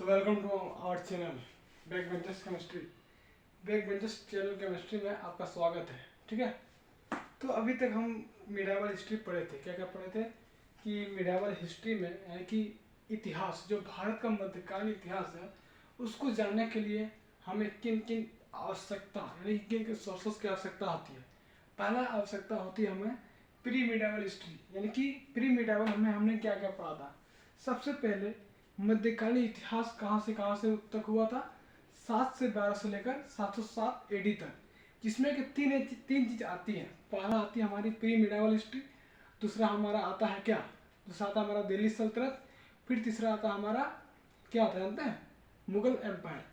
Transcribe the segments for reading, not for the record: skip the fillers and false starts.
तो welcome to our channel back benchers chemistry. Back benchers channel chemistry में आपका स्वागत है। ठीक है, तो अभी तक हम मिडावल हिस्ट्री पढ़े थे। क्या क्या पढ़े थे कि मिडावल हिस्ट्री में यानी कि इतिहास, जो भारत का मध्यकालीन इतिहास है, उसको जानने के लिए हमें किन किन आवश्यकता यानी किन किन सोर्सेस की आवश्यकता होती है। पहला आवश्यकता होती है हमें प्री मिडावल हिस्ट्री, यानी कि प्री मिडावल हमने क्या क्या पढ़ा था। सबसे पहले मध्यकालीन इतिहास कहाँ से तक हुआ था, 7 से 12 से लेकर 707 एडी तक, जिसमें कि तीन चीज आती है। पहला आती है हमारी प्री मिडावल हिस्ट्री, दूसरा हमारा आता है क्या, दूसरा आता है हमारा दिल्ली सल्तनत, फिर तीसरा आता है हमारा क्या आता है जानते हैं, मुगल एम्पायर।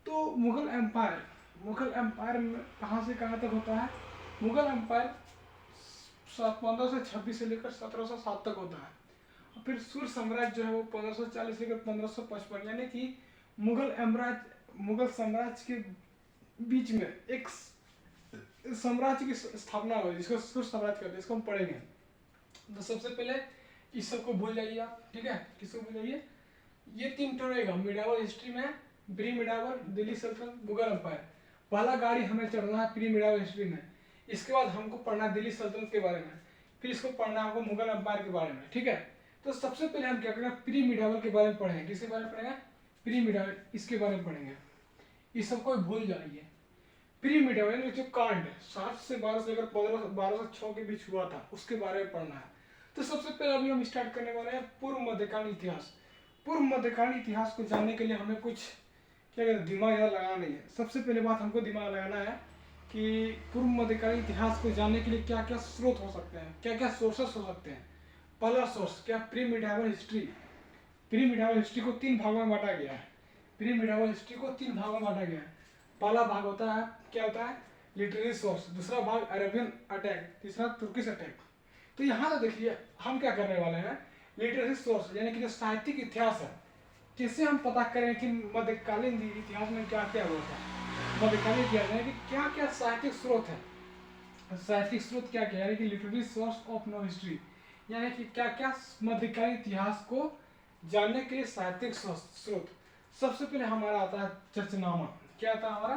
तो मुगल एम्पायर में कहाँ से कहाँ तक होता है। मुगल एम्पायर 1526 से लेकर 1707 तक होता है। फिर सूर्य साम्राज्य जो है वो 1540 से 1555, यानी कि मुगल साम्राज्य के बीच में एक साम्राज्य की स्थापना हुई, जिसको सूर्य साम्राज्य कहते हैं। इसको हम पढ़ेंगे। तो सबसे पहले इस सब को भूल जाइए आप। ठीक है, किसको भूल जाइए, ये तीन टर्म रहेगा मिडावल हिस्ट्री में, प्री मिडावल, दिल्ली सल्तनत, मुगल एम्पायर। पहला गाड़ी हमें चढ़ना है प्री मिडावल हिस्ट्री में, इसके बाद हमको पढ़ना है दिल्ली सल्तनत के बारे में, फिर इसको पढ़ना है हमको मुगल एम्पायर के बारे में। ठीक है, तो सबसे पहले हम क्या करेंगे, प्री मिडावल के बारे में पढ़ेंगे। किसके बारे में पढ़ेंगे, प्री मिडावल, इसके बारे में पढ़ेंगे। इस सबको भूल जाइए। प्री मिडावल यानी जो कांड 7 से 12 से लेकर 1206 के बीच हुआ था, उसके बारे में पढ़ना है। तो सबसे पहले अभी हम स्टार्ट करने वाले हैं पूर्व मध्यकालीन इतिहास। पूर्व मध्यकालीन इतिहास को जानने के लिए हमें कुछ क्या कहते हैं, दिमाग ज़्यादा लगाना नहीं है। सबसे पहले बात हमको दिमाग लगाना है कि पूर्व मध्यकालीन इतिहास को जानने के लिए क्या क्या स्रोत हो सकते हैं, क्या क्या सोर्सेस हो सकते हैं। पहला सोर्स क्या, प्री मिडावल हिस्ट्री। प्री मिडावल हिस्ट्री को 3 भागों में बांटा गया है। प्री मिडावल हिस्ट्री को 3 भागों में बांटा गया है। पहला भाग होता है क्या होता है, लिटरेरी सोर्स, दूसरा भाग अरेबियन अटैक, तीसरा तुर्किश अटैक। तो यहाँ तो देखिए हम क्या करने वाले हैं, लिटरेरी सोर्स यानी कि जो साहित्यिक इतिहास है, जिससे हम पता करें कि मध्यकालीन इतिहास में क्या क्या हुआ था। मध्यकालीन इतिहास यानी कि क्या क्या साहित्यिक स्रोत है। साहित्यिक स्रोत क्या क्या, यानी कि literary source of no history, यानी कि क्या क्या मध्यकालीन इतिहास को जानने के लिए साहित्यिक स्रोत। सबसे पहले हमारा आता है चर्चनामा। क्या आता है हमारा,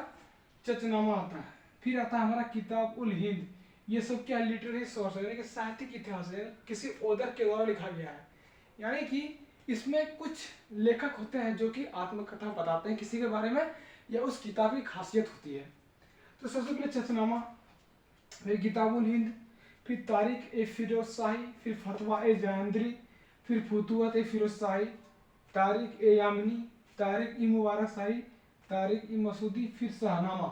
चर्चनामा आता है। फिर आता है हमारा किताब उल हिंद। ये सब क्या, लिटरेरी सोर्स है, यानी कि साहित्यिक इतिहास है, किसी ऑथर के द्वारा लिखा गया है। यानी कि इसमें कुछ लेखक होते हैं जो कि आत्मकथा बताते हैं किसी के बारे में, या उस किताब की खासियत होती है। तो सबसे पहले चर्चनामा, फिर किताब उल हिंद, फिर तारिक ए फिरोज शाही, फिर फतवा ए जहांदरी, फिर फतुवत ए फिरोज शाही, तारिक ए यामनी, तारिक ई मुबारक शाही, तारिक ई मसूदी, फिर शाहनामा,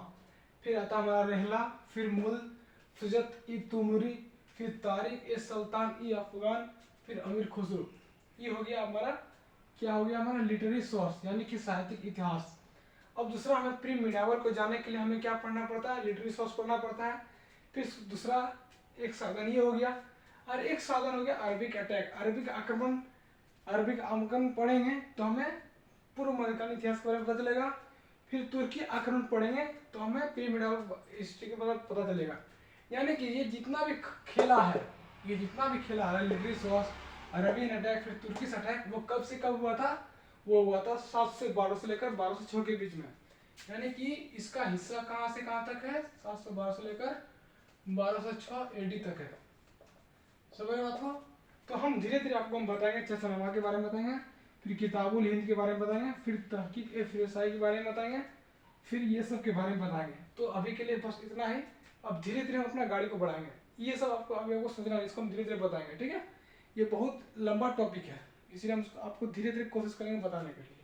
फिर आता हमारा रहला, फिर मुल सुजत ई तुमरी, फिर तारिक ए सुल्तान ई अफगान, फिर अमीर खुसरो। ये हो गया हमारा क्या, हो गया हमारा लिटरेरी सोर्स यानी कि साहित्यिक इतिहास। अब दूसरा हमें प्री मिडावल को जानने के लिए हमें क्या पढ़ना पड़ता है, लिटरेरी सोर्स पढ़ना पड़ता है। फिर दूसरा एक साधन ये हो गया, और एक साधन हो गया अरबिक अटैक, अरबिक आक्रमण। अरबिक आक्रमण पढ़ेंगे तो हमें पूर्व मध्यकालीन इतिहास के बारे में पता चलेगा। फिर तुर्की आक्रमण पढ़ेंगे तो हमें प्री मिडावल हिस्ट्री के बारे में पता चलेगा। यानी कि ये जितना भी खेला है, लिटरेरी सोर्स, अरबियन अटैक, फिर तुर्किश अटैक, वो कब से कब हुआ था, वो हुआ था 7 से 12 से लेकर 1206 के बीच में। यानी कि इसका हिस्सा कहाँ से कहाँ तक है, 7 से 12 से लेकर 1206 एडी तक है। समझ बात हो। तो हम धीरे धीरे आपको हम बताएंगे, चर्चनामा के बारे में बताएंगे, फिर किताबुल हिंद के बारे में बताएंगे, फिर तहकीक ए फिरोज शाही के बारे में बताएंगे, फिर ये सब के बारे में बताएंगे। तो अभी के लिए बस इतना ही। अब धीरे धीरे हम अपना गाड़ी को बढ़ाएंगे। ये सब आपको अभी आपको समझना है, इसको हम धीरे धीरे बताएंगे। ठीक है, ये बहुत लंबा टॉपिक है, इसलिए हम आपको धीरे धीरे कोशिश करेंगे बताने के लिए।